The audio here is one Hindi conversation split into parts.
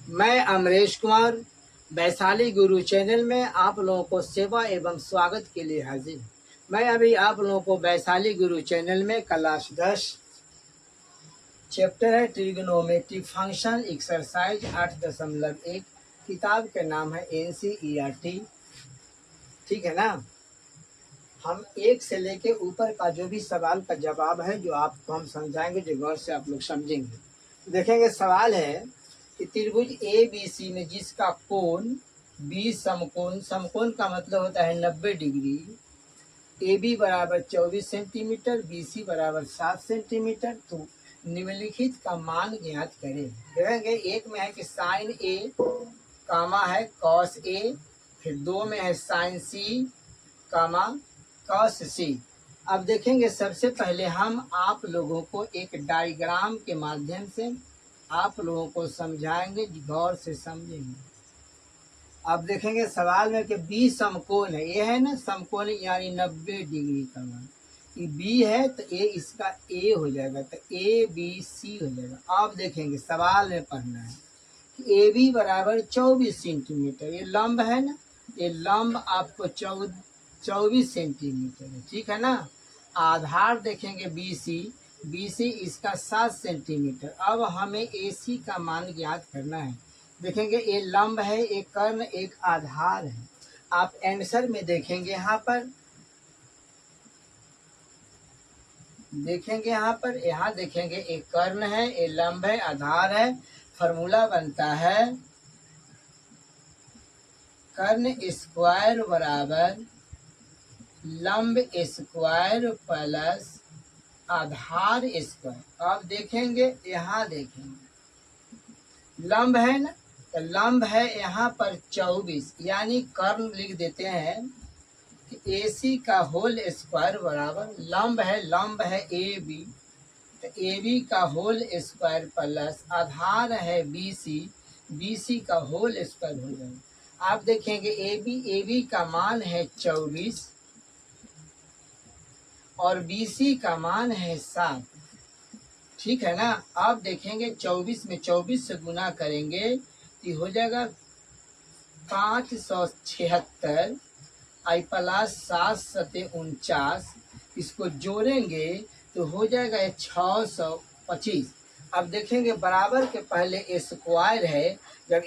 मैं अमरेश कुमार वैशाली गुरु चैनल में आप लोगों को सेवा एवं स्वागत के लिए हाजिर हूँ। मैं अभी आप लोगों को वैशाली गुरु चैनल में क्लास 10 चैप्टर है ट्रिग्नोमेट्रिक फंक्शन एक्सरसाइज 8.1 किताब के नाम है NCERT। ठीक है ना। हम एक से लेके ऊपर का जो भी सवाल का जवाब है जो आपको हम समझाएंगे, जो गौर से आप लोग समझेंगे। देखेंगे सवाल है कि त्रिभुज ABC में जिसका कोण B समकोण, समकोण का मतलब होता है 90 डिग्री, AB बराबर 24 सेंटीमीटर, BC बराबर 7 सेंटीमीटर, तो निम्नलिखित का मान ज्ञात करें। देखेंगे एक में है कि साइन A कामा है कॉस A, फिर दो में है साइन C कामा कॉस C। अब देखेंगे सबसे पहले हम आप लोगों को एक डायग्राम के माध्यम से आप लोगों को समझाएंगे, गौर से समझेंगे। अब देखेंगे सवाल में कि बी समकोण है, ये है ना समकोण यानी 90 डिग्री का मान, ये बी है तो ये इसका ए हो जाएगा, तो ABC हो जाएगा। अब देखेंगे सवाल में पढ़ना है कि AB बराबर 24 सेंटीमीटर, ये लंब है ना, ये लंब आपको 24 सेंटीमीटर है, ठीक है ना। आधार देखेंगे BC इसका 7 सेंटीमीटर। अब हमें AC का मान ज्ञात करना है। देखेंगे ये लंब है, एक कर्ण, एक आधार है। आप आंसर में देखेंगे यहाँ पर, यहाँ देखेंगे एक कर्ण है, ये लंब है, आधार है। फॉर्मूला बनता है कर्ण स्क्वायर बराबर लंब स्क्वायर प्लस आधार स्क्वायर। अब देखेंगे यहाँ देखेंगे लंब है ना, तो लंब है यहाँ पर 24, यानी कर्ण लिख देते हैं कि AC का होल स्क्वायर बराबर लंब है AB, तो AB का होल स्क्वायर प्लस आधार है BC का होल स्क्वायर हो जाएगा। आप देखेंगे AB का मान है 24 और BC का मान है 7, ठीक है ना। आप देखेंगे 24 में 24 से गुना करेंगे तो हो जाएगा 576 आई प्लस 7 सते 49, इसको जोड़ेंगे तो हो जाएगा 625। अब देखेंगे बराबर के पहले स्क्वायर है, जब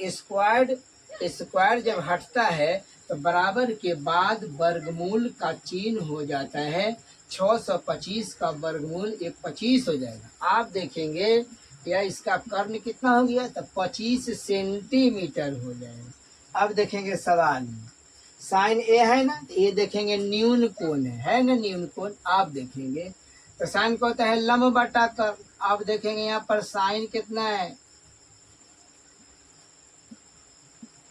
स्क्वायर जब हटता है तो बराबर के बाद वर्गमूल का चिन्ह हो जाता है। 625 का वर्गमूल 25 हो जाएगा। आप देखेंगे या इसका कर्ण कितना हो गया, तो 25 सेंटीमीटर हो जाएगा। अब देखेंगे सवाल में साइन A है ना, तो ये देखेंगे न्यून कोण है ना, न्यून कोण। आप देखेंगे तो साइन को होता है लंब बटा कर्ण। आप देखेंगे यहाँ पर साइन कितना है,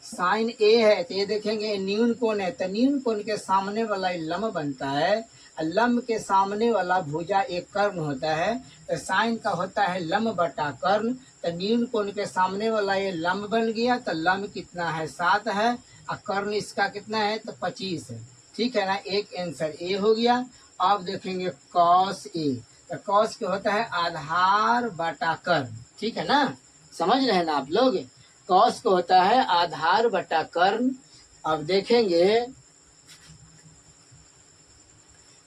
साइन A है, तो ये देखेंगे न्यून कोण है, तो न्यून कोण के सामने वाला लंब बनता है, लंब के सामने वाला भुजा एक कर्ण होता है, तो साइन का होता है लंब बटा कर्ण। तो न्यून कोण के सामने वाला ये लंब बन गया, तो लंब कितना है 7 है, और कर्ण इसका कितना है तो 25 है, ठीक है ना। एक आंसर A हो गया। अब देखेंगे कॉस A, तो कॉस क्या होता है आधार बटा कर्ण, ठीक है ना, समझ रहे हैं ना आप लोग। कॉस को होता है आधार बटा कर्ण। अब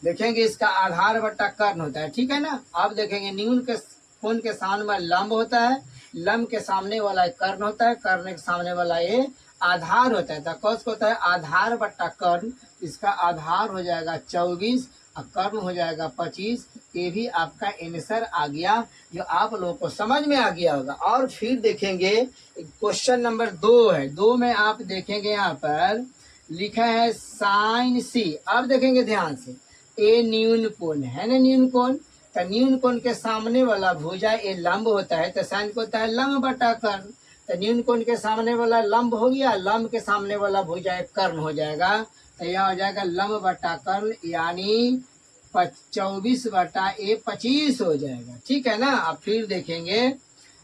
देखेंगे इसका आधार बटा कर्ण होता है, ठीक है ना। अब देखेंगे न्यून के कोण के सामने वाला लंब होता है, लंब के सामने वाला कर्ण होता है, कर्ण के सामने वाला ये आधार होता है। तो कॉस को होता है आधार बटा कर्ण, इसका आधार हो जाएगा 24 और कर्ण हो जाएगा 25। ये भी आपका आंसर आ गया, जो आप लोगों को समझ में आ गया होगा। और फिर देखेंगे क्वेश्चन नंबर 2 है, 2 में आप देखेंगे यहाँ पर लिखा है साइन C। अब देखेंगे ध्यान से, ए न्यून कोण है ना, न्यून कोण, तो न्यून कोण के सामने वाला भुजा ए लंब होता है, तो साइन को होता है लंब बटा कर्ण। तो न्यून कोण के सामने वाला लंब हो गया, लंब के सामने वाला भुजा एक कर्ण हो जाएगा, तो यह हो जाएगा लंब बटा कर्ण, यानी 24 बटा ए 25 हो जाएगा, ठीक है ना। अब फिर देखेंगे,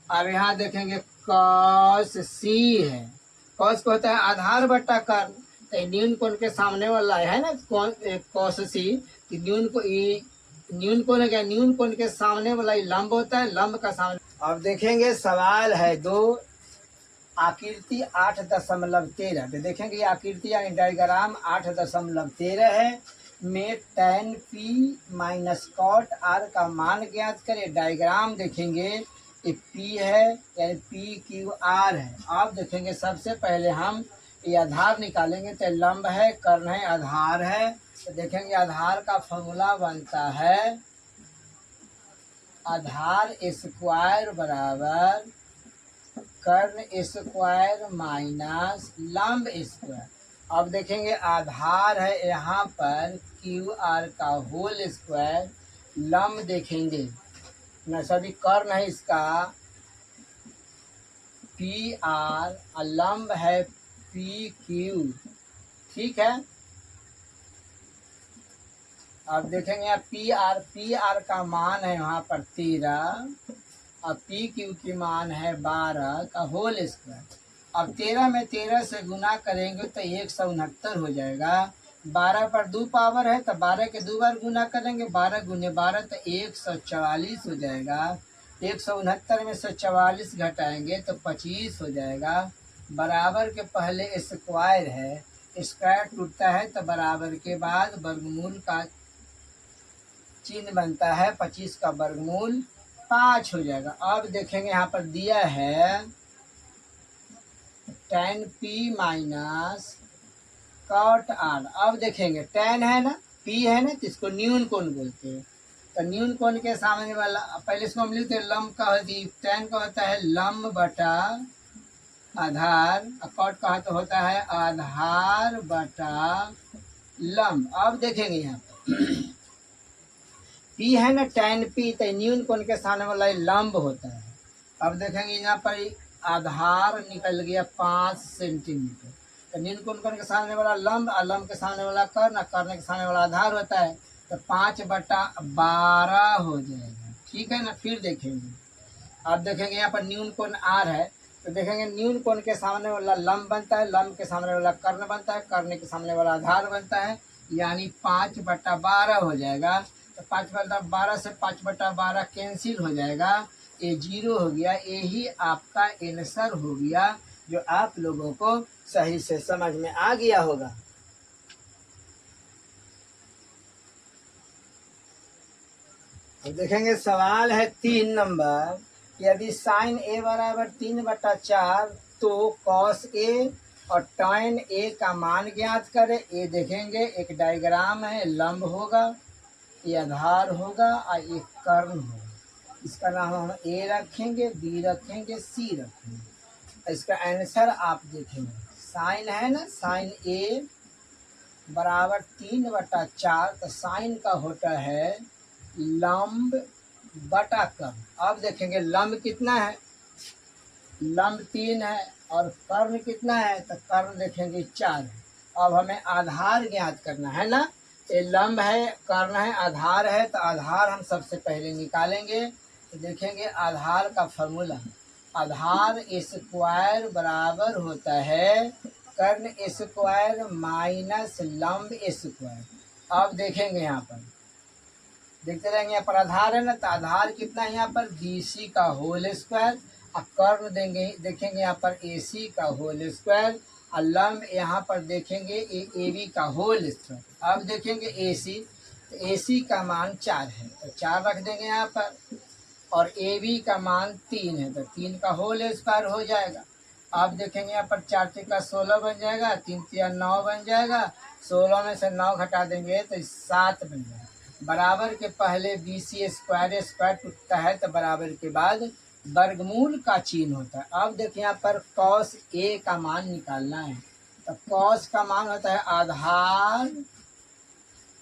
अब यहाँ देखेंगे कॉस C है, कॉस को होता है आधार बटा कर्ण, तो न्यून कोण के सामने वाला है ना कॉस C, न्यून कोण है क्या, न्यून कोण के सामने वाला लंब होता है, लंब का सामने। अब देखेंगे सवाल है 2, आकृति 8.13 तो देखेंगे ये आकृति यानी डायग्राम 8.13 है में tan p minus cot r का मान ज्ञात करें। डायग्राम देखेंगे ये p है यानी p q r है। आप देखेंगे सबसे पहले हम ये आधार निकालेंगे तो लंब है, कर्ण है, आधार है। तो देखेंगे आधार का फॉर्मूला बनता है आधार स्क्वायर बराबर कर्ण स्क्वायर माइनस लंब स्क्वायर। अब देखेंगे आधार है यहाँ पर क्यू आर का होल स्क्वायर, लंब देखेंगे न सभी कर्ण है इसका पी आर और लंब है पी क्यू। ठीक है, अब देखेंगे यहाँ पी आर का मान है वहाँ पर 13 और पी क्यू की मान है 12 का होल स्क्वायर। अब 13 में 13 से गुना करेंगे तो 169 हो जाएगा। 12 पर 2 पावर है तो 12 के 2 बार गुना करेंगे, 12 गुने 12 तो 144 हो जाएगा। 169 में से 44 घटाएंगे तो 25 हो जाएगा। बराबर के पहले स्क्वायर है, स्क्वायर टूटता है तो बराबर के बाद वर्गमूल का चिन्ह बनता है, 25 का वर्गमूल 5 हो जाएगा। अब देखेंगे यहाँ पर दिया है tan p minus cot r। अब देखेंगे tan है ना, p है ना, तो इसको न्यून कोण बोलते हैं। तो न्यून कोण के सामने वाला पहले इसको हम लिखते हैं लंब का होती, tan का होता है लंब बटा आधार, cot का तो होता है आधार बटा लंब। अब देखेंगे यहाँ पर p है ना tan p, तो न्यून कोण के सामने वाला लंब होता है। अब देखेंगे यहाँ पर आधार निकल गया 5 सेंटीमीटर, तो न्यून कोण के सामने वाला लंब और लंब के सामने वाला कर्ण, कर्ण के सामने वाला आधार होता है, तो 5/12 हो जाएगा। ठीक है ना, फिर देखेंगे अब देखेंगे यहाँ पर न्यून कोण r है, तो देखेंगे न्यून कोण के सामने वाला लंब बनता है, लंब के सामने वाला कर्ण बनता है, कर्ण के सामने वाला आधार बनता है, यानी 5/12 हो जाएगा। तो 5/12 से 5/12 कैंसिल हो जाएगा, ये 0 हो गया। यही आपका आंसर हो गया जो आप लोगों को सही से समझ में आ गया होगा। तो देखेंगे सवाल है 3 नंबर, यदि साइन ए बराबर 3/4 तो कॉस ए और tan ए का मान ज्ञात करें। ये देखेंगे एक डायग्राम है, लंब होगा, ये आधार होगा और ये कर्ण होगा। इसका नाम हम ए रखेंगे, बी रखेंगे, सी रखेंगे। इसका आंसर आप देखेंगे साइन है ना, साइन ए बराबर 3/4, तो साइन का होता है लंब बटा कर्ण। अब देखेंगे लंब कितना है, लंब 3 है और कर्ण कितना है, तो कर्ण देखेंगे 4 है। अब हमें आधार ज्ञात करना है ना, ये लंब है, कर्ण है, आधार है, तो आधार हम सबसे पहले निकालेंगे। तो देखेंगे आधार का फॉर्मूला, आधार स्क्वायर बराबर होता है कर्ण स्क्वायर माइनस लंब स्क्वायर। अब देखेंगे यहाँ पर देखते रहेंगे, यहाँ पर आधार है ना, तो आधार कितना है यहाँ पर BC का होल स्क्वायर और कर्ण देंगे देखेंगे यहाँ पर AC का होल स्क्वायर और लंब यहाँ पर देखेंगे AB का होल स्क्वायर। अब देखेंगे AC, तो AC का मान 4 है तो 4 रख देंगे यहाँ पर, और AB का मान 3 है तो 3 का होल स्क्वायर हो जाएगा। आप देखेंगे यहाँ पर 4 3 16 बन जाएगा, 3 3 9 बन जाएगा, 16 में से 9 घटा देंगे तो 7 बन जाएगा। बराबर के पहले BC स्क्वायर स्क्वायर टूटता है तो बराबर के बाद वर्गमूल का चिन्ह होता है। अब देखिए यहाँ पर cos A का मान निकालना है, तो cos का मान होता है आधार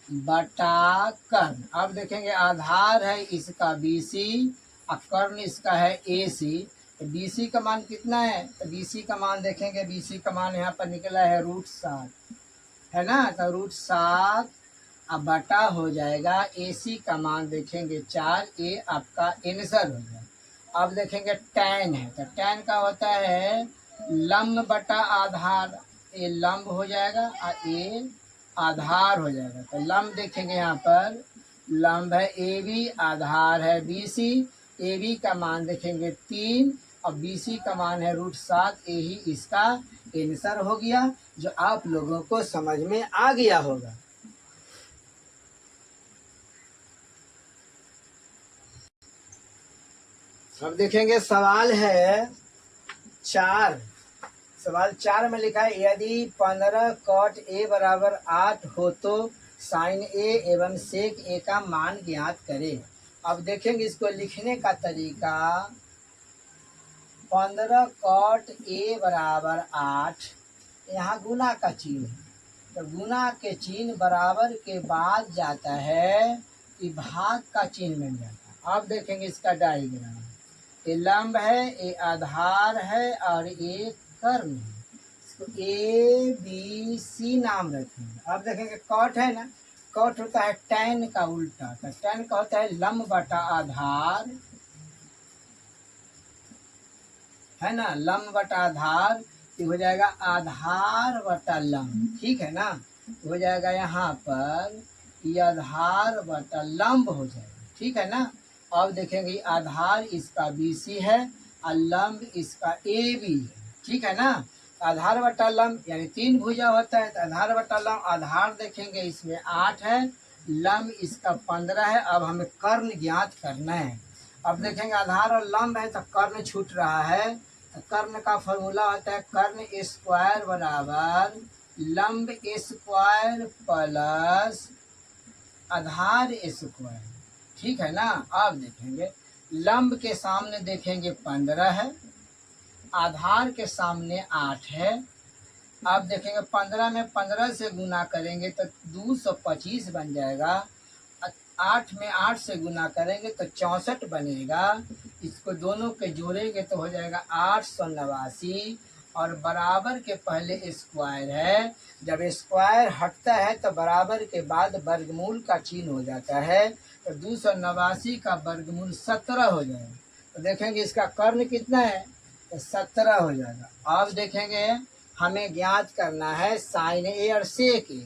बटा कर्ण। अब देखेंगे आधार है इसका BC और कर्ण इसका है AC, तो BC का मान कितना है, तो BC का मान देखेंगे, BC का मान यहाँ पर निकला है √7 है ना, तो √7 अब बटा हो जाएगा AC का मान देखेंगे 4, ये आपका आंसर हो जाएगा। अब देखेंगे tan है, तो tan का होता है लंब बटा आधार, ये लंब हो जाएगा और ये आधार हो जाएगा। तो लंब देखेंगे यहाँ पर लंब है AB, आधार है BC, AB का मान देखेंगे 3 अब BC का मान है √7, यही इसका आंसर हो गया, जो आप लोगों को समझ में आ गया होगा। अब देखेंगे सवाल है 4। सवाल 4 में लिखा है यदि 15 cot A बराबर 8 हो तो sin A एवं sec A का मान ज्ञात करें। अब देखेंगे इसको लिखने का तरीका। 15 cot A बराबर 8, यहाँ गुना का चिन्ह है, तो गुना के चिन्ह बराबर के बाद जाता है कि भाग का चिन्ह बन जाता है। अब देखेंगे इसका डायग्राम, ये लंब है, ये आधार है और ये कर्ण है। इसको ABC नाम रखेंगे। अब देखेंगे कॉट है ना, कॉट होता है tan का उल्टा, तो tan का होता है लंब बटा आधार, है ना, लंब बटा आधार, ये हो जाएगा आधार बटा लंब, ठीक है ना, हो जाएगा यहाँ पर ये आधार बटा लंब हो जाएगा, ठीक है ना। अब देखेंगे आधार इसका BC है और लंब इसका AB है, ठीक है ना। आधार बटा लंब यानी 3 भुजा होता है, तो आधार बटा लंब, आधार देखेंगे इसमें 8 है, लंब इसका 15 है। अब हमें कर्ण ज्ञात करना है। अब देखेंगे आधार और लंब है तो कर्ण छूट रहा है, तो कर्ण का फॉर्मूला होता है कर्ण स्क्वायर बराबर लंब स्क्वायर प्लस आधार स्क्वायर, ठीक है ना। अब देखेंगे लंब के सामने देखेंगे 15 है, आधार के सामने 8 है। अब देखेंगे 15 में 15 से गुना करेंगे तो 225 बन जाएगा, 8 में 8 से गुना करेंगे तो 64 बनेगा। इसको दोनों के जोड़ेंगे तो हो जाएगा 889, और बराबर के पहले स्क्वायर है, जब स्क्वायर हटता है तो बराबर के बाद वर्गमूल का चिन्ह हो जाता है, तो 289 का वर्गमूल 17 हो जाएगा। तो देखेंगे इसका कर्ण कितना है, तो 17 हो जाएगा। अब देखेंगे हमें ज्ञात करना है साइन A और सेक A।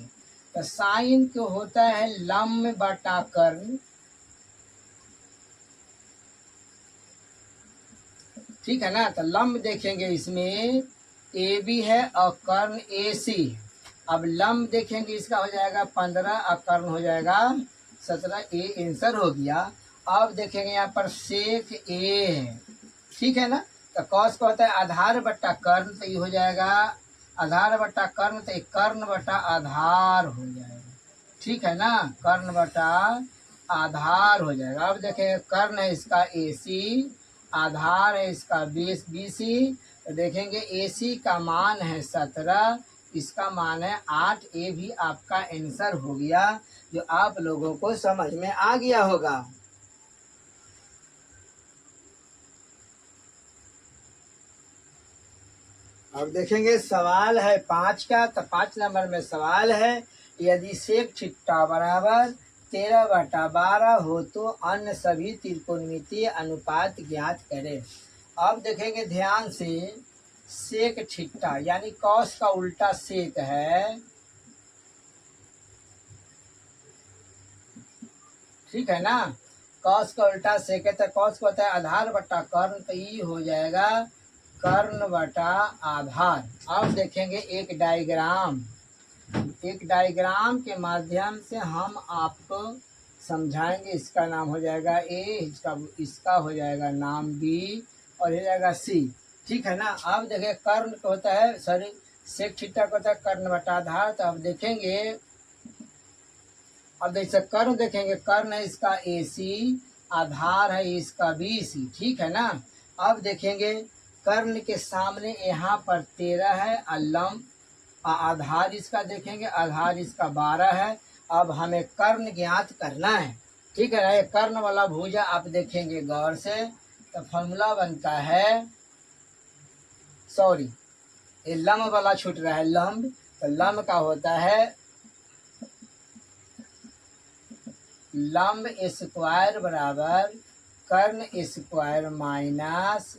तो साइन को होता है लंब बटा कर्ण, ठीक है ना। तो लंब देखेंगे इसमें AB है और कर्ण AC है। अब लंब देखेंगे इसका हो जाएगा 15 और कर्ण हो जाएगा 17, A आंसर हो गया। अब देखेंगे यहाँ पर सेक A है, ठीक है ना। तो कॉस को होता है आधार बटा कर्ण, तो ये हो जाएगा आधार बटा कर्ण, तो कर्ण बटा आधार हो जाएगा, ठीक है ना, कर्ण बटा आधार हो जाएगा। अब देखेंगे कर्ण है इसका AC, आधार है इसका BC, तो देखेंगे AC का मान है 17, इसका मान है 8, ये भी आपका आंसर हो गया, जो आप लोगों को समझ में आ गया होगा। अब देखेंगे सवाल है 5 का, तो 5 नंबर में सवाल है यदि सेक थीटा बराबर 13/12 हो तो अन्य सभी त्रिकोणमितीय अनुपात ज्ञात करें। अब देखेंगे ध्यान से, सेक थीटा यानी कॉस का उल्टा सेक है, ठीक है ना, कॉस का उल्टा सेक है, तो कॉस को होता है आधार बटा कर्ण, तो ये हो जाएगा कर्ण बटा आधार। अब देखेंगे एक डायग्राम के माध्यम से हम आपको समझाएंगे। इसका नाम हो जाएगा A, इसका हो जाएगा नाम B और हो जाएगा C, ठीक है ना। अब देखिए कर्ण को होता है सेक थीटा को होता है कर्ण बटा आधार। तो अब देखेंगे, अब जैसे कर्ण देखेंगे, कर्ण है इसका AC, आधार है इसका BC, ठीक है ना। अब देखेंगे कर्ण के सामने यहाँ पर 13 है और लंब, आधार इसका देखेंगे, आधार इसका 12 है। अब हमें कर्ण ज्ञात करना है, ठीक है ना। ये कर्ण वाला भुजा आप देखेंगे गौर से, तो फॉर्मूला बनता है, सॉरी ये लंब वाला छूट रहा है, लंब, तो लंब का होता है लंब स्क्वायर बराबर कर्ण स्क्वायर माइनस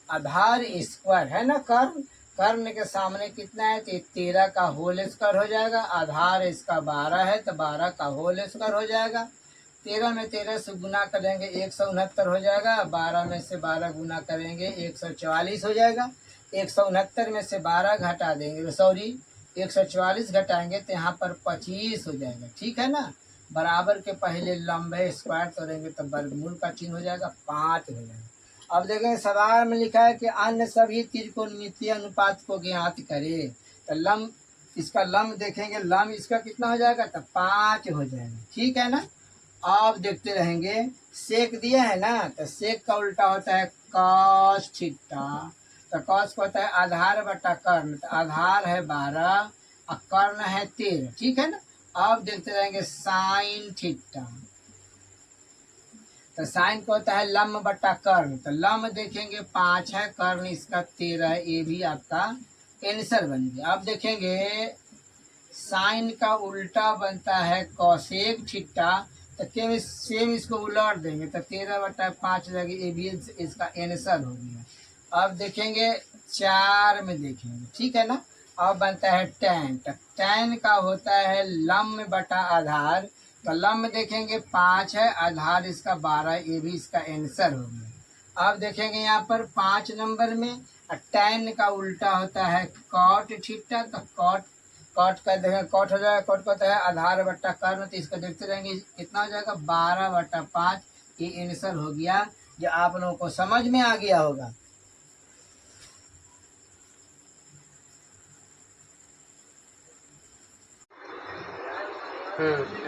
आधार स्क्वायर, है ना। कर्ण के सामने कितना है, तो 13 का होल स्क्वायर हो जाएगा, आधार इसका 12 है तो 12 का होल स्क्वायर हो जाएगा, 13 में 13 से गुना करेंगे 169 हो जाएगा। 12 में से 12 गुना करेंगे 144 हो जाएगा। 169 में से 12 घटा देंगे, सॉरी 144 घटाएंगे तो यहाँ पर 25 हो जाएगा। ठीक है ना। बराबर के पहले लंबे स्क्वायर तोड़ेंगे तो वर्गमूल का चिन्ह हो जाएगा, 5 हो जाएगा। अब देखेंगे सवाल में लिखा है कि अन्य सभी त्रिकोणमितीय अनुपात को ज्ञात करें। तो लंब, इसका लंब देखेंगे, लंब इसका कितना हो जाएगा, तो 5 हो जाएगा। ठीक है ना। अब देखते रहेंगे, सेक दिया है ना, तो सेक का उल्टा होता है कॉस थीटा। तो कॉस को होता है आधार बटा कर्ण, तो आधार है 12 और कर्ण है 13। ठीक है ना। अब देखते रहेंगे साइन थीटा, तो साइन को होता है लंब बटा कर्ण। तो लंब देखेंगे 5 है, कर्ण इसका 13 है, ये भी आपका आंसर बन गया। अब देखेंगे साइन का उल्टा बनता है कॉसेक थीटा, तो केवल सेम इसको उलट देंगे तो 13/5 लगे, ये भी इसका आंसर हो गया। अब देखेंगे 4 में देखेंगे। ठीक है ना। अब बनता है टैन, तो टैन का होता है लंब बटा आधार। तो लंब देखेंगे 5 है, आधार इसका 12, ये भी इसका आंसर हो गया। अब देखेंगे यहाँ पर 5 नंबर में टैन का उल्टा होता है कॉट थीटा। तो कॉट का देखेंगे, कॉट हो जाएगा, कॉट का होता है आधार बट्टा कर्ण। तो इसको देखते रहेंगे कितना हो जाएगा, 12/5। ये आंसर हो गया, जो आप लोगों को समझ में आ गया होगा।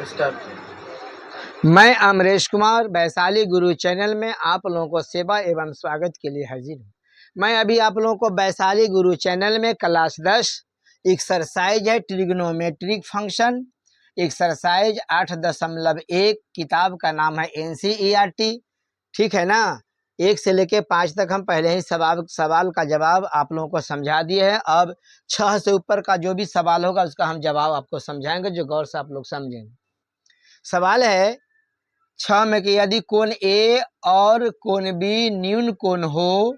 स्टार्ट। मैं अमरेश कुमार वैशाली गुरु चैनल में आप लोगों को सेवा एवं स्वागत के लिए हाजिर हूँ। मैं अभी आप लोगों को वैशाली गुरु चैनल में क्लास 10 एक्सरसाइज है ट्रिग्नोमेट्रिक फंक्शन, एक्सरसाइज 8.1, किताब का नाम है NCERT। ठीक है ना। 1 से लेके 5 तक हम पहले ही सवाल का जवाब आप लोगों को समझा दिए हैं। अब 6 से ऊपर का जो भी सवाल होगा उसका हम जवाब आपको समझाएंगे, जो गौर से आप लोग समझेंगे। सवाल है 6 में कि यदि कोण ए और कोण बी न्यून कोण हो,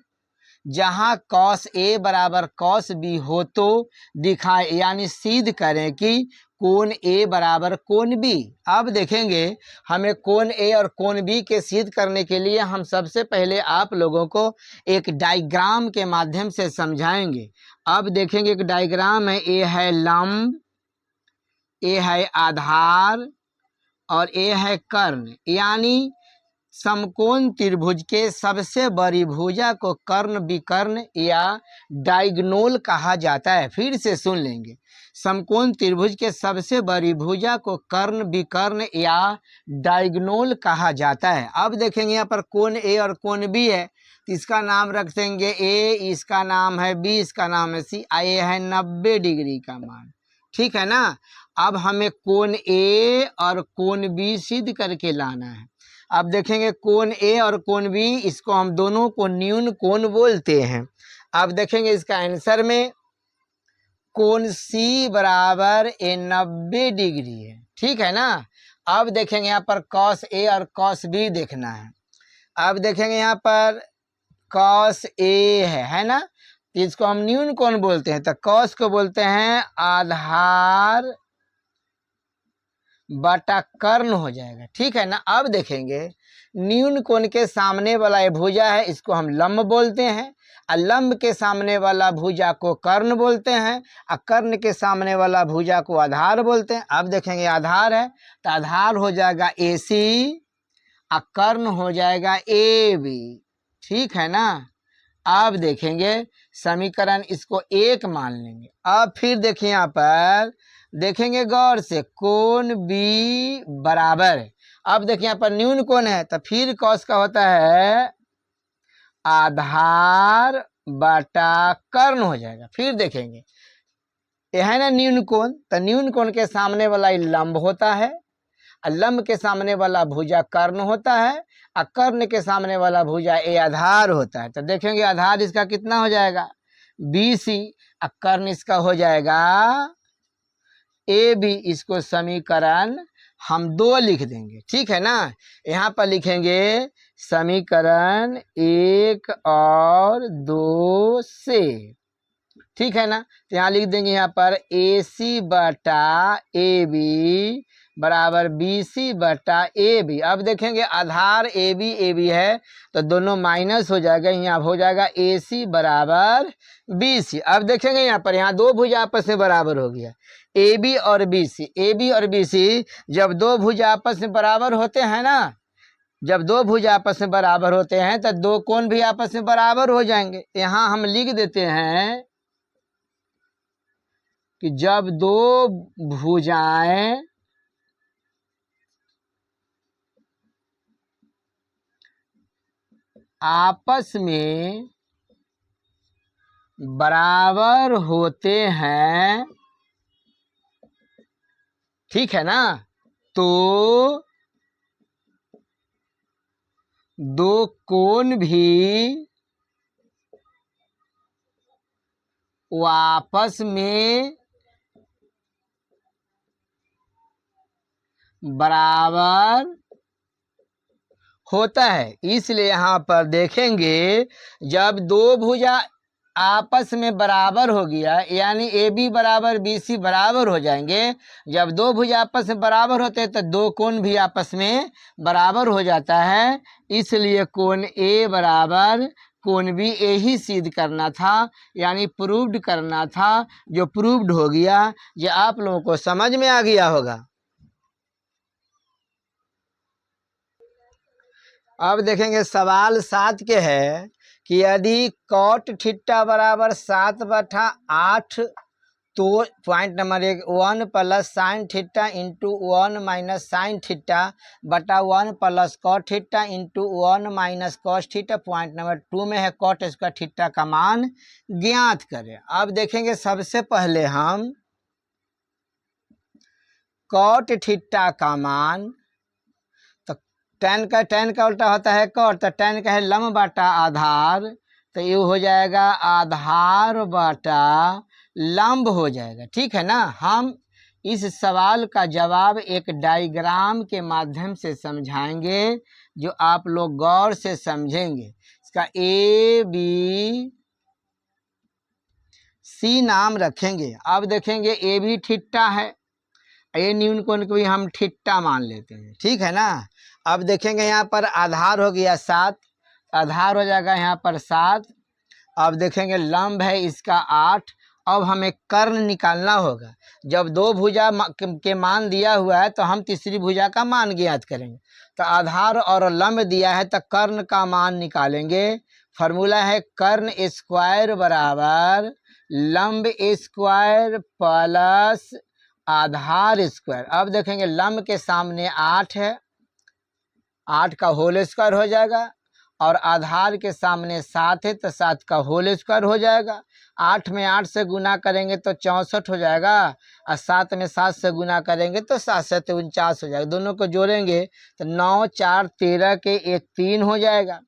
जहां cos A बराबर cos B हो तो दिखाए, यानी सिद्ध करें कि कोण A बराबर कोण B। अब देखेंगे हमें कोण A और कोण B के सिद्ध करने के लिए हम सबसे पहले आप लोगों को एक डायग्राम के माध्यम से समझाएंगे। अब देखेंगे एक डायग्राम है, A है लंब, A है आधार और A है कर्ण, यानी समकोण त्रिभुज के सबसे बड़ी भुजा को कर्ण विकर्ण या डायगोनल कहा जाता है। फिर से सुन लेंगे, समकोण त्रिभुज के सबसे बड़ी भुजा को कर्ण विकर्ण या डायगोनल कहा जाता है। अब देखेंगे यहाँ पर कोण ए और कोण बी है, तो इसका नाम रख देंगे ए, इसका नाम है बी, इसका नाम है सी। ये है 90 डिग्री का मान। ठीक है ना। अब हमें कोण ए और कोण बी सिद्ध करके लाना है। अब देखेंगे कोण ए और कोण बी, इसको हम दोनों को न्यून कोण बोलते हैं। अब देखेंगे इसका आंसर में कोण सी बराबर 90 डिग्री है। ठीक है ना। अब देखेंगे यहाँ पर cos ए और cos बी देखना है। अब देखेंगे यहाँ पर cos ए है ना, इसको हम न्यून कोण बोलते हैं। तो cos को बोलते हैं आधार बटा कर्ण हो जाएगा। ठीक है ना। अब देखेंगे न्यून कोण के सामने वाला ये भुजा है, इसको हम लंब बोलते हैं, और लंब के सामने वाला भुजा को कर्ण बोलते हैं, और कर्ण के सामने वाला भुजा को आधार बोलते हैं। अब देखेंगे आधार है, तो आधार हो जाएगा AC और कर्ण हो जाएगा AB। ठीक है ना। अब देखेंगे समीकरण इसको 1 मान लेंगे। अब फिर देखिए यहाँ पर देखेंगे गौर से, कोण बी बराबर है। अब देखिए यहाँ पर न्यून कोण है, तो फिर cos का होता है आधार बटा कर्ण हो जाएगा। फिर देखेंगे यह है ना न्यून कोण, तो न्यून कोण के सामने वाला लंब होता है, और लंब के सामने वाला भुजा कर्ण होता है, और कर्ण के सामने वाला भुजा ए आधार होता है। तो देखेंगे आधार इसका कितना हो जाएगा, BC, और कर्ण इसका हो जाएगा AB। इसको समीकरण हम 2 लिख देंगे। ठीक है ना। यहाँ पर लिखेंगे समीकरण 1 और 2 से। ठीक है ना। तो यहाँ लिख देंगे यहाँ पर AC बटा AB बराबर BC बटा AB। अब देखेंगे आधार AB है तो दोनों माइनस हो जाएगा, यहाँ हो जाएगा AC बराबर BC। अब देखेंगे यहाँ पर, यहाँ दो भुजा आपस में बराबर हो गया, AB और BC। जब दो भुजा आपस में बराबर होते हैं ना, जब दो भुजा आपस में बराबर होते हैं तो दो कोण भी आपस में बराबर हो जाएंगे। यहाँ हम लिख देते हैं कि जब दो भुजाएं आपस में बराबर होते हैं, ठीक है ना, तो दो कोण भी आपस में बराबर होता है। इसलिए यहाँ पर देखेंगे जब दो भुजा आपस में बराबर हो गया, यानी AB बराबर BC बराबर हो जाएंगे। जब दो भुजा आपस में बराबर होते हैं तो दो कोण भी आपस में बराबर हो जाता है। इसलिए कोण A बराबर कोण B ही सिद्ध करना था, यानी प्रूव्ड करना था, जो प्रूव्ड हो गया। ये आप लोगों को समझ में आ गया होगा। अब देखेंगे सवाल 7 के है कि यदि कॉट थीटा बराबर 7/8 तो point number 1 1 plus sine theta into 1 minus sine theta बटा 1 plus cot theta into 1 minus cos theta. Point number 2 में है कॉट स्क्वायर थीटा का मान ज्ञात करें। अब देखेंगे सबसे पहले हम कॉट थीटा का मान, टेन का उल्टा होता है कॉट, तो टेन का है लंब बटा आधार, तो ये हो जाएगा आधार बटा लंब हो जाएगा, ठीक है ना। हम इस सवाल का जवाब एक डायग्राम के माध्यम से समझाएंगे, जो आप लोग गौर से समझेंगे। इसका ABC नाम रखेंगे। अब देखेंगे AB थीटा है, ये न्यून कोण को भी हम थीटा मान लेते हैं, ठीक है ना। अब देखेंगे यहाँ पर आधार हो गया 7, आधार हो जाएगा यहाँ पर 7। अब देखेंगे लंब है इसका 8। अब हमें कर्ण निकालना होगा। जब दो भुजा के मान दिया हुआ है तो हम तीसरी भुजा का मान ज्ञात करेंगे। तो आधार और लंब दिया है तो कर्ण का मान निकालेंगे। फॉर्मूला है कर्ण स्क्वायर बराबर लंब स्क्वायर प्लस आधार स्क्वायर। अब देखेंगे लंब के सामने 8 है, 8 का होल स्क्वायर हो जाएगा, और आधार के सामने 7 है तो 7 का होल स्क्वायर हो जाएगा। 8 में 8 से गुना करेंगे तो 64 हो जाएगा, और 7 में 7 से गुना करेंगे तो 7 से 49 हो जाएगा। दोनों को जोड़ेंगे तो 9 4 13 के 1 3 हो जाएगा।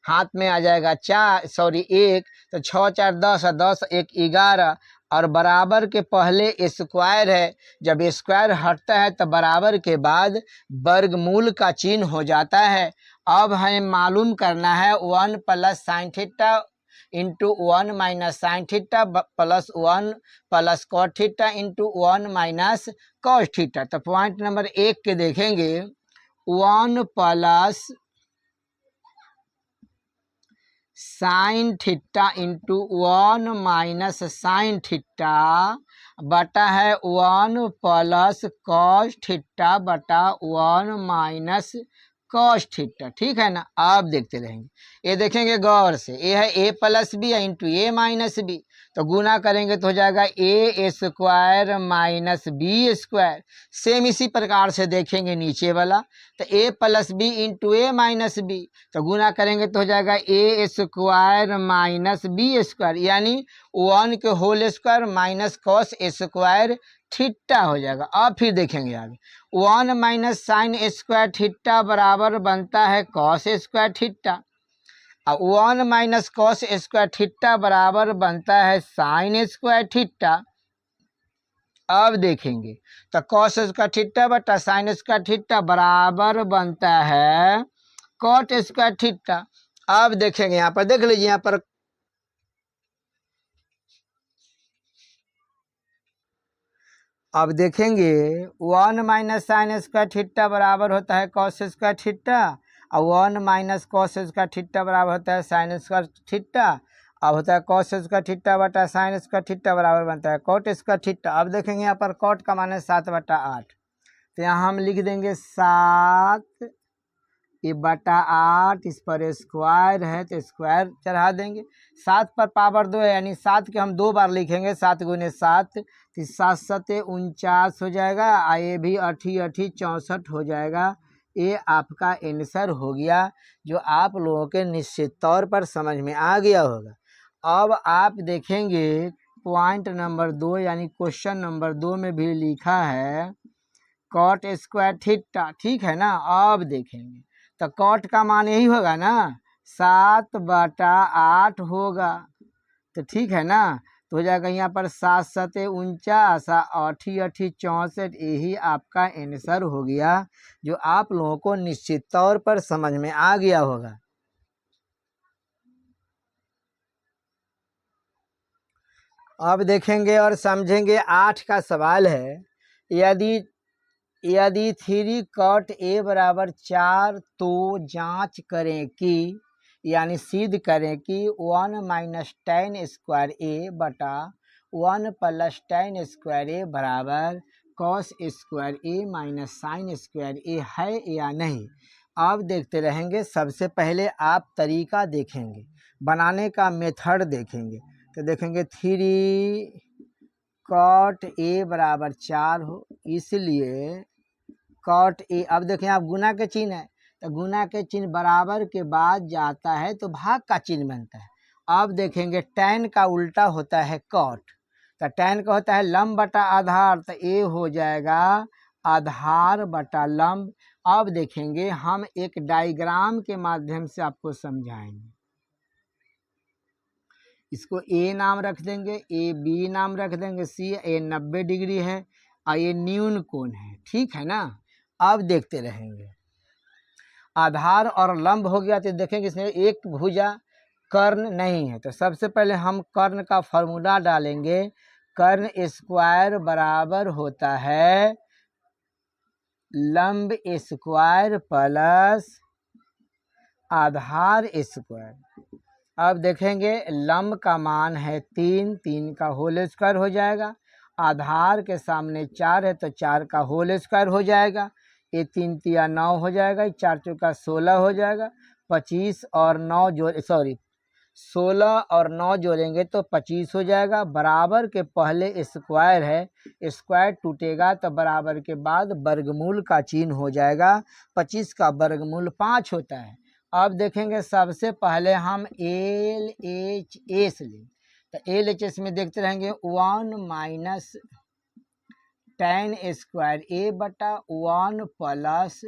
हाथ में आ जाएगा 1, तो 6 4 10 और 10 1 11, और बराबर के पहले स्क्वायर है। जब स्क्वायर हटता है तो बराबर के बाद वर्गमूल का चिन्ह हो जाता है। अब हमें मालूम करना है 1 plus sine theta into 1 minus sine theta plus 1 plus cot theta into 1 minus cos theta. तो पॉइंट नंबर 1 के देखेंगे 1 plus sine theta into 1 minus sine theta बटा है 1 प्लस कॉस थीटा बटा 1 माइनस कॉस थीटा, ठीक है ना। अब देखते रहेंगे, ये देखेंगे गौर से, ये है a plus B into A minus B, तो गुना करेंगे तो हो जाएगा A square minus B square. Same इसी प्रकार से देखेंगे नीचे वाला, तो a plus B into A minus B, तो गुना करेंगे तो हो जाएगा A square minus B square, यानी 1 के whole square minus cos square theta हो जाएगा। अब फिर देखेंगे आगे 1 माइनस साइन स्क्वायर थीटा बराबर बनता है कॉस स्क्वायर थीटा, और 1 माइनस कॉस स्क्वायर थीटा बराबर बनता है साइन स्क्वायर थीटा। अब देखेंगे तो कॉस स्क्वायर थीटा बटा साइन स्क्वायर थीटा बराबर बनता है कॉट स्क्वायर थीटा। अब देखेंगे यहाँ पर, देख लीजिए यहाँ पर अब देखेंगे 1 माइनस साइन स्क्वायर थीटा बराबर होता है कॉस स्क्वायर थीटा, और 1 माइनस कॉस स्क्वायर थीटा बराबर होता है साइन स्क्वायर थीटा। अब होता है कॉस स्क्वायर थीटा बटा साइन स्क्वायर थीटा बराबर बनता है कॉट स्क्वायर थीटा। अब देखेंगे यहाँ पर कॉट का मान है 7/8, तो यहाँ हम लिख देंगे 7 बटा 8, इस पर स्क्वायर है तो स्क्वायर चढ़ा देंगे। 7 पर पावर 2 है, यानी 7 के हम 2 बार लिखेंगे, 7 गुने 7 तो 7 7 49 हो जाएगा। ये भी 8 8 64 हो जाएगा। ये आपका आंसर हो गया, जो आप लोगों के निश्चित तौर पर समझ में आ गया होगा। अब आप देखेंगे पॉइंट नंबर 2 यानी क्वेश्चन नंबर 2 में भी लिखा है कॉट स्क्वायर थीटा, ठीक है ना। अब देखेंगे तो कॉट का मान यही होगा ना, 7/8 होगा, तो ठीक है ना। तो हो जाएगा यहाँ पर 7 7 49, 8 8 64, यही आपका आंसर हो गया, जो आप लोगों को निश्चित तौर पर समझ में आ गया होगा। अब देखेंगे और समझेंगे 8 का सवाल है, यदि 3 cot a बराबर 4 तो जांच करें कि, यानी सिद्ध करें कि 1 माइनस tan स्क्वायर a बटा 1 प्लस tan स्क्वायर a बराबर cos square a minus sine square a है या नहीं। अब देखते रहेंगे। सबसे पहले आप तरीका देखेंगे, बनाने का मेथड देखेंगे। तो देखेंगे 3 cot a बराबर 4 हो, इसलिए कॉट ए। अब देखें आप गुना के चिन्ह है, तो गुना के चिन्ह बराबर के बाद जाता है तो भाग का चिन्ह बनता है। अब देखेंगे टैन का उल्टा होता है कॉट, तो टैन का होता है लंब बटा आधार, तो ए हो जाएगा आधार बटा लंब। अब देखेंगे हम एक डायग्राम के माध्यम से आपको समझाएंगे। इसको ए नाम रख देंगे, ए बी नाम रख देंगे, सी ए 90 डिग्री है और ये न्यून कोण है, ठीक है ना। अब देखते रहेंगे। आधार और लंब हो गया, तो देखेंगे इसमें एक भुजा कर्ण नहीं है, तो सबसे पहले हम कर्ण का फॉर्मूला डालेंगे। कर्ण स्क्वायर बराबर होता है लंब स्क्वायर प्लस आधार स्क्वायर। अब देखेंगे लंब का मान है 3, 3 का होल स्क्वायर हो जाएगा। आधार के सामने 4 है, तो 4 का होल स्क्वायर हो जाएगा। ये 3 तिया 9 हो जाएगा, 4 चौका 16 हो जाएगा। 25 और 9 16 और 9 जोड़ेंगे तो 25 हो जाएगा। बराबर के पहले स्क्वायर है, स्क्वायर टूटेगा तो बराबर के बाद वर्गमूल का चिन्ह हो जाएगा। 25 का वर्गमूल 5 होता है। अब देखेंगे सबसे पहले हम LHS लें, तो LHS में देखते रहेंगे 1 माइनस tan स्क्वायर a बटा 1 प्लस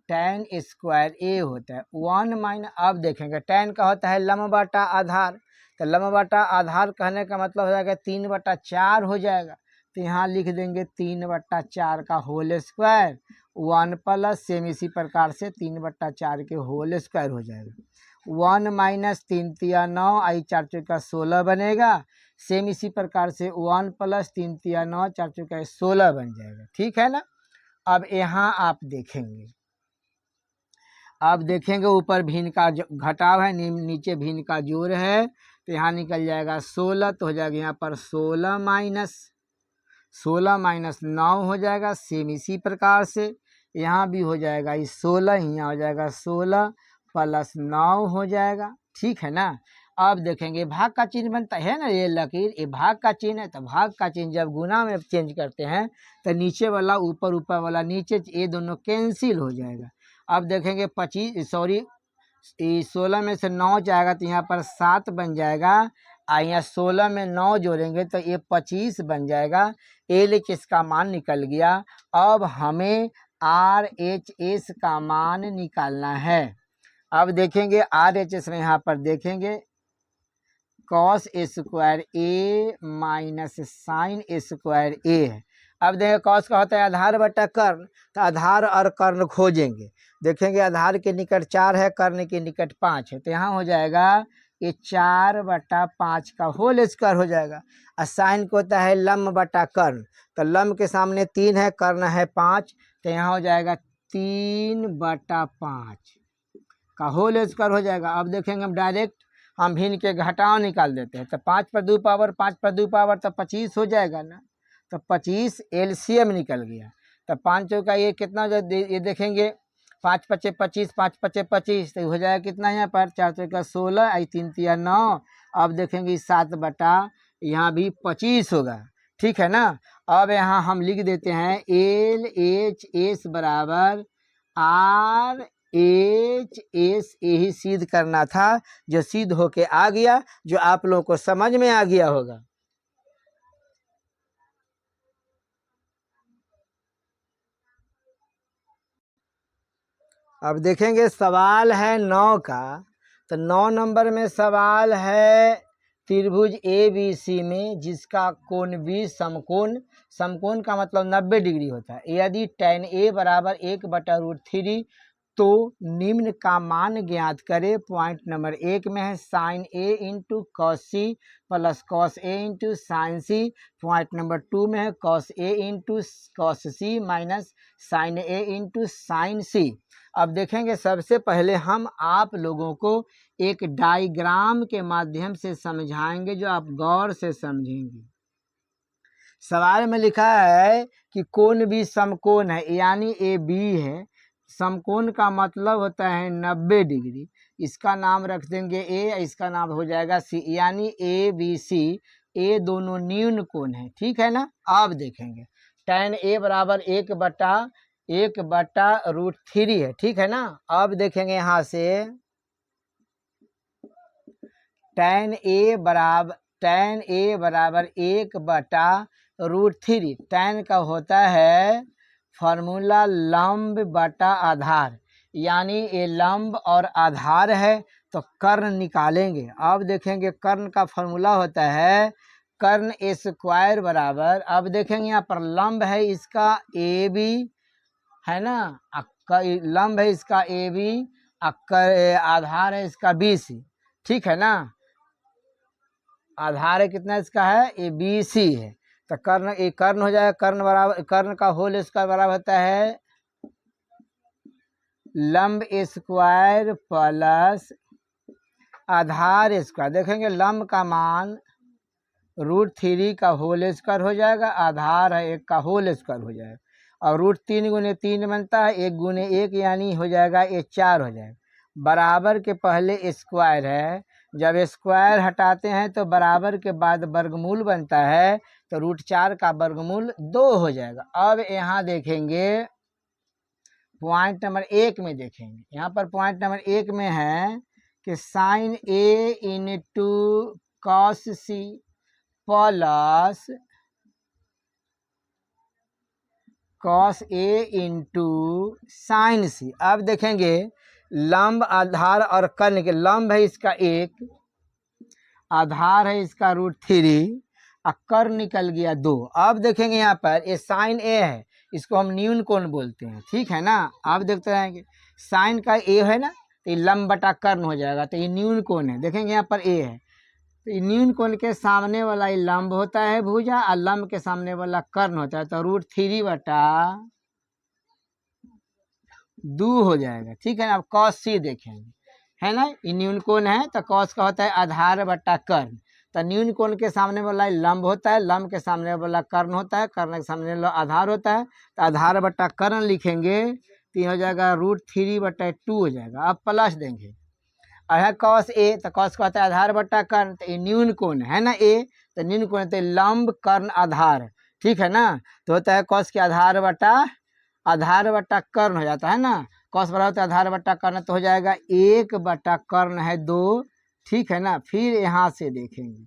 tan स्क्वायर a होता है 1 माइनस। अब देखेंगे tan का होता है लंब बटा आधार, तो लंब बटा आधार कहने का मतलब हो जाएगा 3/4 हो जाएगा। तो यहाँ लिख देंगे 3/4 का होल स्क्वायर 1 प्लस सेम इसी प्रकार से 3/4 के होल स्क्वायर हो जाएगा। 1 माइनस 3 तिया 9 आई 4 चौका 16 बनेगा। सेम इसी प्रकार से 1 प्लस 3 तिया 9 4 चौका 16 बन जाएगा, ठीक है ना। अब यहाँ आप देखेंगे, अब देखेंगे ऊपर भिन्न का घटाव है, नीचे भिन्न का जोड़ है, तो यहाँ निकल जाएगा 16, तो हो जाएगा यहाँ पर 16 माइनस 9 हो जाएगा। सेम इसी प्रकार से यहाँ भी हो जाएगा, इस 16 यहाँ हो जाएगा 16 प्लस 9 हो जाएगा, ठीक है ना। अब देखेंगे भाग का चिन्ह बनता है ना, ये लकीर ये भाग का चिन्ह है, तो भाग का चिन्ह जब गुना में चेंज करते हैं तो नीचे वाला ऊपर, ऊपर वाला नीचे, ये दोनों कैंसिल हो जाएगा। अब देखेंगे 16 में से 9 जाएगा तो यहाँ पर 7 बन जाएगा, और यहाँ 16 में 9 जोड़ेंगे तो ये 25 बन जाएगा। LHS का मान निकल गया। अब हमें RHS का मान निकालना है। अब देखेंगे RHS में यहाँ पर देखेंगे cos square a minus sine square a है। अब देखें cos का होता है आधार बटा कर्ण, तो आधार और कर्ण खोजेंगे। देखेंगे आधार के निकट 4 है, कर्ण के निकट 5 है, तो यहाँ हो जाएगा ये 4/5 का होल स्क्वायर हो जाएगा। और साइन को होता है लंब बटा कर्ण, तो लंब के सामने 3 है, कर्ण है 5, तो यहाँ हो जाएगा 3/5 का होल स्क्वायर हो जाएगा। अब देखेंगे हम डायरेक्ट हम भिन्न के घटाव निकाल देते हैं, तो 5 पर 2 पावर 5 पर 2 पावर तो 25 हो जाएगा ना, तो 25 एलसीएम निकल गया। तो 5 चौका ये कितना ये देखेंगे 5 पचे 25, 5 पचे 25, तो हो जाएगा कितना यहाँ पर 4 चौका 16, आई 3 तिया 9। अब देखेंगे 7 बटा यहाँ भी 25 होगा, ठीक है ना। अब यहाँ हम लिख देते हैं एल एच एस बराबर आर एच एस, यही सिद्ध करना था, जो सिद्ध होके आ गया, जो आप लोगों को समझ में आ गया होगा। अब देखेंगे सवाल है 9 का, तो 9 नंबर में सवाल है त्रिभुज ए बी सी में जिसका कोण बी समकोण, समकोण का मतलब 90 डिग्री होता है। यदि tan ए बराबर 1/√3 तो निम्न का मान ज्ञात करे। पॉइंट नंबर 1 में है sine A into cos C plus cos A into sine C. Point number 2 में है cos A into cos C minus sine A into sine C. अब देखेंगे सबसे पहले हम आप लोगों को एक डायग्राम के माध्यम से समझाएंगे, जो आप गौर से समझेंगे। सवाल में लिखा है कि कोण भी समकोण है, यानी ए बी है। समकोण का मतलब होता है 90 डिग्री। इसका नाम रख देंगे ए, इसका नाम हो जाएगा सी, यानी ए बी सी, ए दोनों न्यून कोण है, ठीक है ना। अब देखेंगे tan ए बराबर 1/√3 है, ठीक है ना। अब देखेंगे यहाँ से tan ए बराबर 1/√3। tan का होता है फॉर्मूला लंब बटा आधार, यानी ये लंब और आधार है, तो कर्ण निकालेंगे। अब देखेंगे कर्ण का फॉर्मूला होता है कर्ण ए स्क्वायर बराबर, अब देखेंगे यहाँ पर लंब है इसका ए बी, है ना, लंब है इसका ए बी, आधार है इसका बी सी, ठीक है ना। आधार है कितना इसका है, ए बी सी है, तो कर्ण एक कर्ण हो जाएगा। कर्ण बराबर कर्ण का होल स्क्वायर बराबर होता है लंब स्क्वायर प्लस आधार स्क्वायर। देखेंगे लंब का मान √3 का होल स्क्वायर हो जाएगा, आधार है 1 का होल स्क्वायर हो जाएगा, और √3 गुने 3 बनता है, 1 गुने 1 यानी हो जाएगा ये 4 हो जाएगा। बराबर के पहले स्क्वायर है, जब स्क्वायर हटाते हैं तो बराबर के बाद वर्गमूल बनता है, तो √4 का वर्गमूल 2 हो जाएगा। अब यहाँ देखेंगे पॉइंट नंबर 1 में देखेंगे, यहाँ पर पॉइंट नंबर 1 में है कि sine A into cos C plus cos A into sine C. अब देखेंगे लंब आधार और कर्ण के, लंब है इसका 1, आधार है इसका √3, और कर्ण निकल गया 2। अब देखेंगे यहाँ पर ये साइन ए है, इसको हम न्यून कोण बोलते हैं, ठीक है ना। आप देखते रहेंगे साइन का ए है ना, तो ये लंब बटा कर्ण हो जाएगा, तो ये न्यून कोण है। देखेंगे यहाँ पर ए है, तो न्यून कोण के सामने वाला ये लंब होता है भुजा, और लंब के सामने वाला कर्ण होता है, तो √3/2 हो जाएगा, ठीक है ना। अब कॉस सी देखेंगे, है ना, ये न्यून कोण है, तो कॉस का होता है आधार बटा कर्ण, तो न्यून कोण के सामने वाला लंब होता है, लंब के सामने वाला कर्ण होता है, कर्ण के सामने वाला आधार होता है, तो आधार बटा कर्ण लिखेंगे, तो ये हो जाएगा √3/2 हो जाएगा। अब प्लस देंगे, है कॉस ए, तो कॉस का होता है आधार बटा कर्ण, तो ये न्यून कोण है ना ए, तो न्यून कोण तो लंब कर्ण आधार, ठीक है ना, तो होता है कॉस के आधार बटा कर्ण हो जाता है ना। कॉस बराबर होता है आधार बटा कर्ण, तो हो जाएगा 1/कर्ण है 2, ठीक है ना। फिर यहाँ से देखेंगे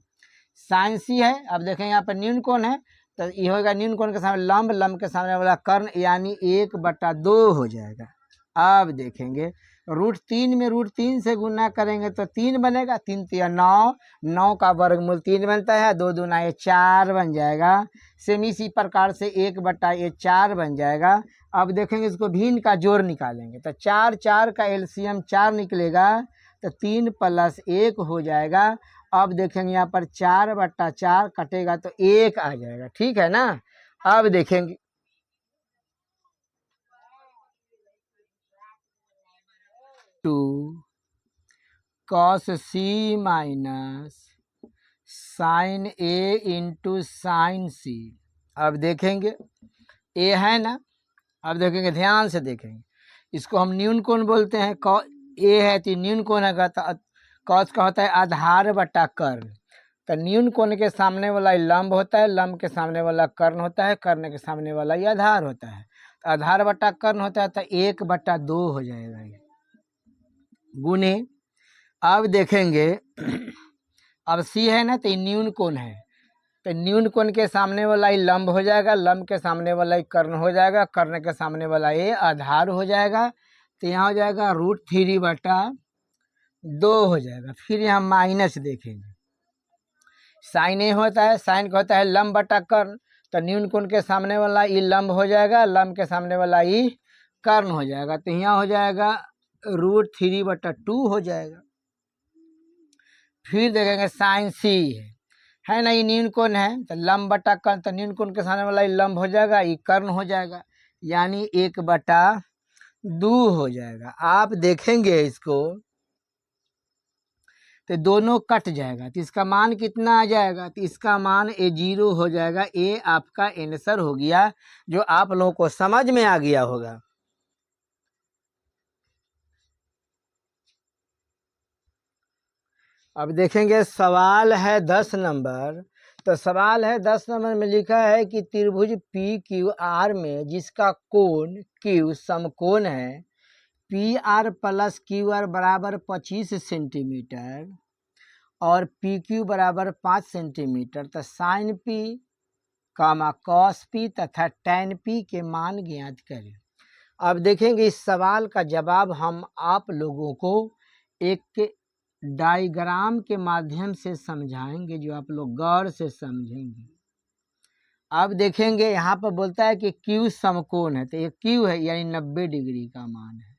साइन सी है, अब देखेंगे यहाँ पर न्यून कोण है, तो ये होगा न्यून कोण के सामने लंब, लंब के सामने वाला कर्ण, यानी 1/2 हो जाएगा। अब देखेंगे √3 में √3 से गुना करेंगे तो 3 बनेगा, 3 तिया 9, 9 का वर्गमूल 3 बनता है, 2 दूना ये 4 बन जाएगा। सेम इसी प्रकार से 1/4 बन जाएगा। अब देखेंगे इसको भिन्न का जोड़ निकालेंगे, तो 4 4 का एलसीएम 4 निकलेगा, तो 3 + 1 हो जाएगा। अब देखेंगे यहाँ पर 4/4 कटेगा तो 1 आ जाएगा, ठीक है ना। अब देखेंगे 2 cos C minus sin A into sin C। अब देखेंगे ए है ना, अब देखेंगे ध्यान से देखेंगे, इसको हम न्यून कोण बोलते हैं। ए है तो न्यून कोण है, कॉस का होता है आधार बटा कर्ण। तो न्यून कोण के सामने वाला लंब होता है, लंब के सामने वाला कर्ण होता है, कर्ण के सामने वाला ये आधार होता है। तो आधार बटा कर्ण होता है तो 1/2 हो जाएगा ये, गुने। अब देखेंगे अब सी है ना, तो न्यून कोण है, तो न्यून कोण के सामने वाला ही लंब हो जाएगा, लंब के सामने वाला ही कर्ण हो जाएगा, कर्ण के सामने वाला ये आधार हो जाएगा। तो यहाँ हो जाएगा √3/2 हो जाएगा। फिर यहाँ माइनस देखेंगे, साइन ए होता है, साइन का होता है लंब बटा कर्ण। तो न्यून कोण के सामने वाला ये लंब हो जाएगा, लंब के सामने वाला ये कर्ण हो जाएगा। तो यहाँ हो जाएगा √3/2 हो जाएगा। फिर देखेंगे साइन सी है ना, ये न्यून कोण है, तो लंब बटा कर्ण, तो न्यून कोण के सामने वाला ये लंब हो जाएगा, ये कर्ण हो जाएगा, यानी 1/2 हो जाएगा। आप देखेंगे इसको तो दोनों कट जाएगा, तो इसका मान कितना आ जाएगा, तो इसका मान A0 हो जाएगा। ए आपका आंसर हो गया, जो आप लोगों को समझ में आ गया होगा। अब देखेंगे सवाल है 10 नंबर। तो सवाल है 10 नंबर में लिखा है कि त्रिभुज PQR में जिसका कोण Q समकोण है, PR + QR बराबर 25 सेंटीमीटर और PQ बराबर 5 सेंटीमीटर। तो साइन P कॉस P तथा tan P के मान ज्ञात करें। अब देखेंगे इस सवाल का जवाब हम आप लोगों को एक डायग्राम के माध्यम से समझाएंगे, जो आप लोग गौर से समझेंगे। अब देखेंगे यहाँ पर बोलता है कि Q समकोण है, तो ये Q है यानी 90 डिग्री का मान है,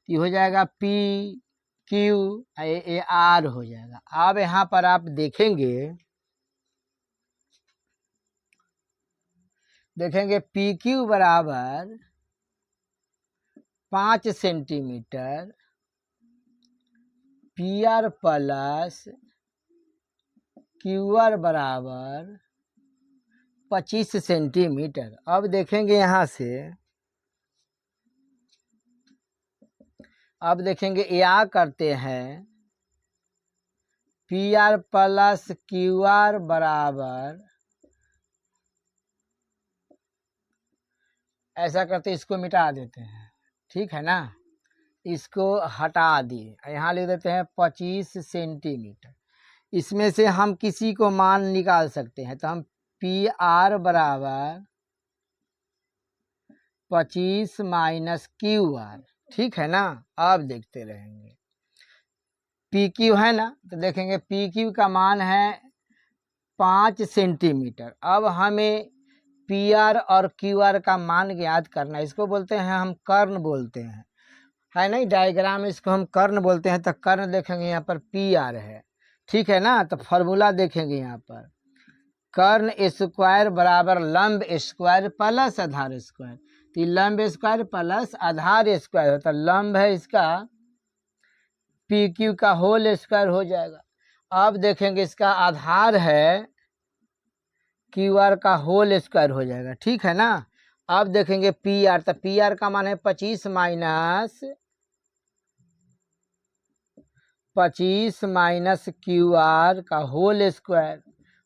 तो ये हो जाएगा PQ, ये R हो जाएगा। अब यहाँ पर आप देखेंगे PQ बराबर 5 सेंटीमीटर, PR + QR बराबर 25 सेंटीमीटर। अब देखेंगे यहाँ से, अब देखेंगे या करते हैं PR + QR बराबर, ऐसा करते इसको मिटा देते हैं, ठीक है ना, इसको हटा दिए, यहाँ लिख देते हैं 25 सेंटीमीटर। इसमें से हम किसी को मान निकाल सकते हैं, तो हम PR बराबर 25 - QR, ठीक है ना। अब देखते रहेंगे PQ है ना, तो देखेंगे PQ का मान है 5 सेंटीमीटर। अब हमें PR और QR का मान ज्ञात करना है, इसको बोलते हैं हम कर्ण बोलते हैं, है नहीं, डायग्राम इसको हम कर्ण बोलते हैं। तो कर्ण देखेंगे यहाँ पर PR है, ठीक है ना। तो फॉर्मूला देखेंगे यहाँ पर, कर्ण स्क्वायर बराबर लंब स्क्वायर प्लस आधार स्क्वायर। तो लंब स्क्वायर प्लस आधार स्क्वायर होता है, लंब है इसका PQ का होल स्क्वायर हो जाएगा। अब देखेंगे इसका आधार है QR का होल स्क्वायर हो जाएगा, ठीक है ना। अब देखेंगे PR, तो PR का मान है 25 - QR का होल स्क्वायर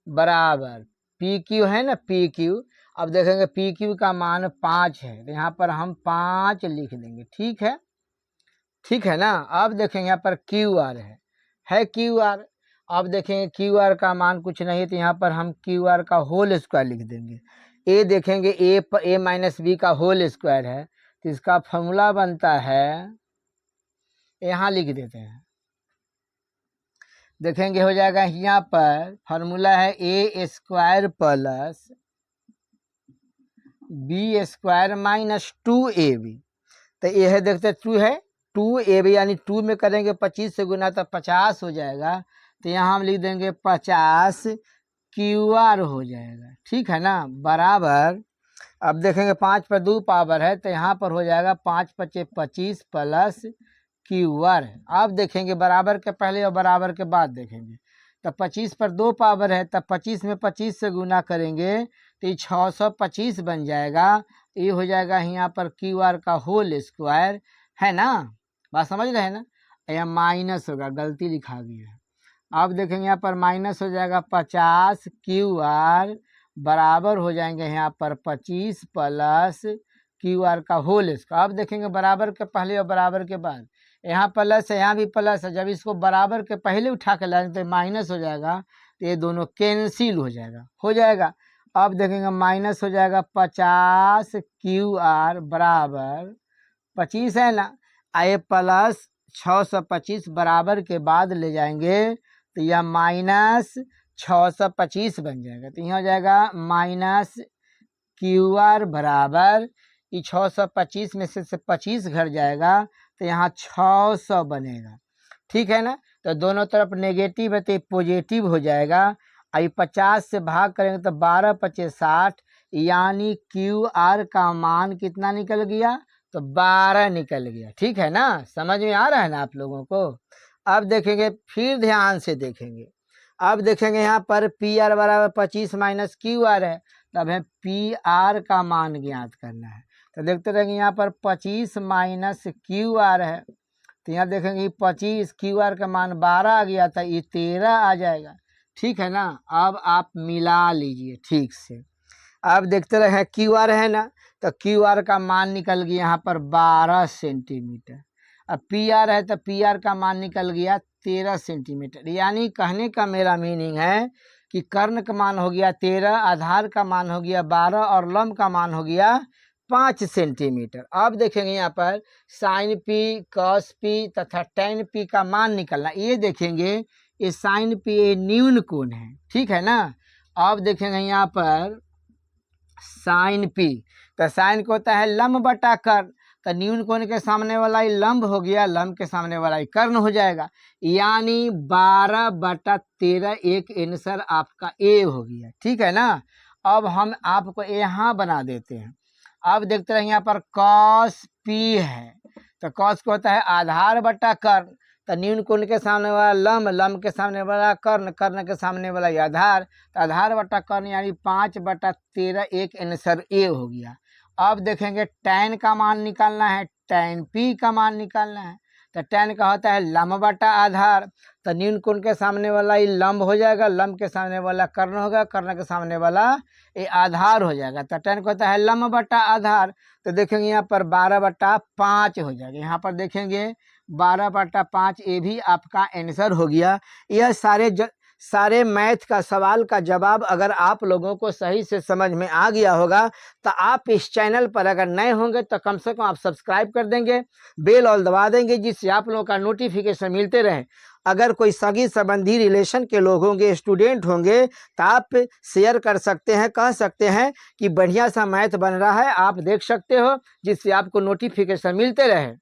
बराबर PQ है ना, PQ। अब देखेंगे PQ का मान 5 है, तो यहाँ पर हम 5 लिख देंगे, ठीक है, ठीक है ना। अब देखेंगे यहाँ पर QR है QR। अब देखेंगे QR का मान कुछ नहीं, तो यहाँ पर हम QR का होल स्क्वायर लिख देंगे। ए देखेंगे A - B का होल स्क्वायर है, तो इसका फॉर्मूला बनता है, यहाँ लिख देते हैं, देखेंगे हो जाएगा, यहाँ पर फॉर्मूला है A² + B² - 2AB। तो ये है, देखते 2 है टू ए बी यानी 2 में करेंगे 25 से गुना तो 50 हो जाएगा। तो यहाँ हम लिख देंगे 50 क्यू आर हो जाएगा, ठीक है ना, बराबर। अब देखेंगे 5 पर 2 पावर है तो यहाँ पर हो जाएगा 5 पचे 25 प्लस क्यू आर। अब देखेंगे बराबर के पहले और बराबर के बाद देखेंगे। तो 25 पर 2 पावर है, तब 25 में 25 से गुना करेंगे तो ये 625 बन जाएगा। ये हो जाएगा यहाँ पर क्यू आर का होल स्क्वायर, है ना, बात समझ रहे हैं ना। यहाँ माइनस होगा, गलती लिखा गया है। अब देखेंगे यहाँ पर माइनस हो जाएगा 50 क्यू आर बराबर हो जाएंगे यहाँ पर 25 प्लस क्यू आर का होल स्क्वायर। अब देखेंगे बराबर के पहले और बराबर के बाद, यहाँ प्लस है यहाँ भी प्लस है, जब इसको बराबर के पहले उठा के लाएंगे तो माइनस हो जाएगा, तो ये दोनों कैंसिल हो जाएगा। अब देखेंगे माइनस हो जाएगा 50 क्यू आर बराबर 25 है ना, आए प्लस 625 बराबर के बाद ले जाएंगे तो यह माइनस 625 बन जाएगा। तो यहाँ हो जाएगा माइनस क्यू आर बराबर, ये 625 में से 25 घट जाएगा तो यहाँ 600 बनेगा, ठीक है ना। तो दोनों तरफ नेगेटिव है तो पॉजिटिव हो जाएगा। आई 50 से भाग करेंगे तो 12 पचे 60, यानी क्यू आर का मान कितना निकल गया, तो 12 निकल गया, ठीक है ना, समझ में आ रहा है ना आप लोगों को। अब देखेंगे, फिर ध्यान से देखेंगे। अब देखेंगे यहाँ पर पी आर बराबर 25 माइनस क्यू आर है, तब हमें पी आर का मान ज्ञात करना है। तो देखते रहेंगे यहाँ पर 25 माइनस क्यू आर है, तो यहाँ देखेंगे 25 क्यू आर का मान 12 आ गया था, ये 13 आ जाएगा, ठीक है ना। अब आप मिला लीजिए ठीक से। अब देखते रहे क्यू आर है ना, तो क्यू आर का मान निकल गया यहाँ पर 12 सेंटीमीटर। अब पी आर है तो पी आर का मान निकल गया 13 सेंटीमीटर। यानी कहने का मेरा मीनिंग है कि कर्ण का मान हो गया 13, आधार का मान हो गया 12 और लंब का मान हो गया 5 सेंटीमीटर। अब देखेंगे यहाँ पर साइन पी, कॉस पी तथा टेन पी का मान निकलना। ये देखेंगे ये साइन पी ये न्यून कोण है, ठीक है ना। अब देखेंगे यहाँ पर साइन पी, तो साइन को होता है लंब बटा कर्ण, तो न्यून कोण के सामने वाला ही लंब हो गया, लंब के सामने वाला ही कर्ण हो जाएगा। यानी 12/13 एक आंसर आपका ए हो गया, ठीक है ना। अब हम आपको यहाँ बना देते हैं। अब देखते रहे यहाँ पर कॉस पी है, तो कॉस को होता है आधार बटा कर्ण, तो न्यून कोण के सामने वाला लंब, लंब के सामने वाला कर्ण, कर्ण के सामने वाला आधार, तो आधार बटा कर्ण यानी 5/13 एक आंसर ए हो गया। अब देखेंगे टैन का मान निकालना है, टैन पी का मान निकालना है, तो टैन का होता है लंब बटा आधार, तो न्यून कोण के सामने वाला ये लंब हो जाएगा, लंब के सामने वाला कर्ण होगा, कर्ण के सामने वाला ये आधार हो जाएगा, तो टैन का होता है लंब बटा आधार। तो देखेंगे यहाँ पर 12/5 हो जाएगा। यहाँ पर देखेंगे 12/5, ये भी आपका आंसर हो गया। यह सारे मैथ का सवाल का जवाब अगर आप लोगों को सही से समझ में आ गया होगा तो आप इस चैनल पर अगर नए होंगे तो कम से कम आप सब्सक्राइब कर देंगे, बेल ऑल दबा देंगे, जिससे आप लोगों का नोटिफिकेशन मिलते रहे। अगर कोई सगी संबंधी रिलेशन के लोग होंगे, स्टूडेंट होंगे, तो आप शेयर कर सकते हैं, कह सकते हैं कि बढ़िया सा मैथ बन रहा है, आप देख सकते हो, जिससे आपको नोटिफिकेशन मिलते रहे।